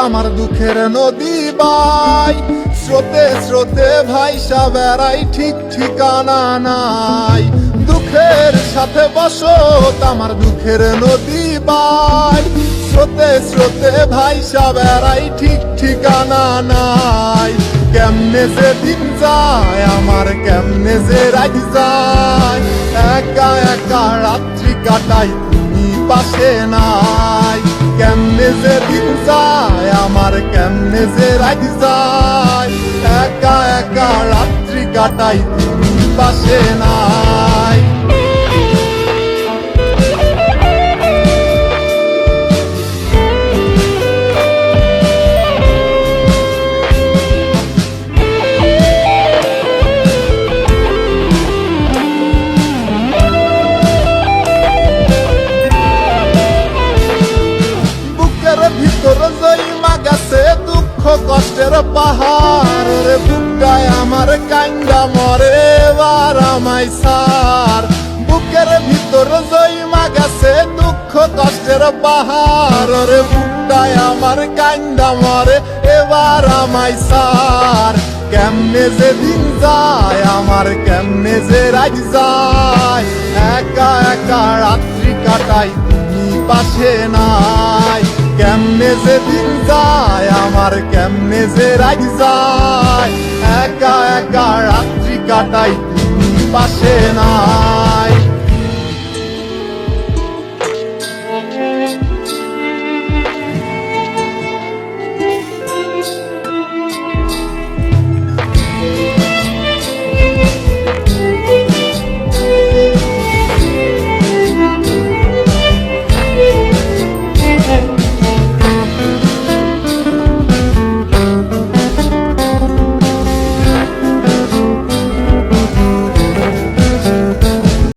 আমার দুঃখের নদী বাই, স্রোতে স্রোতে ভাইসা বেড়াই, ঠিক ঠিকানা নাই। দুঃখের সাথে বসত আমার দুঃখের নদী বাই, স্রোতে স্রোতে ভাইসা বেড়াই, ঠিক ঠিকানা নাই। কেমনে যে দিন যায় আমার, কেমনে যে রাত যায়, একা একা রাত্রি কাটাই তুমি পাশে নাই। কেমনে যে দিন যায় আমার, কেমনে যে রাত যায়, একা একা রাত্রি কাটাই তুমি পাশে নাই। ভিতর জইমা গেছে দুঃখ কষ্টের পাহাড়, রে বুকটায় আমার কান্দা মরে এবার আমায় সার। বুকের ভিতর জইমা গেছে দুঃখ কষ্টের পাহাড়, রে বুকটায় আমার কান্দা মরে এবার আমায় সার। কেমনে যে দিন যায় আমার, কেমনে যে রাত যায়, একা একা রাত্রি কাটাই তুমি পাশে নাই। কেমনে যে দিন যায় আমার, কেমনে যে রাত যায়, একা একা রাত্রি কাটাই তুমি পাশে নাই।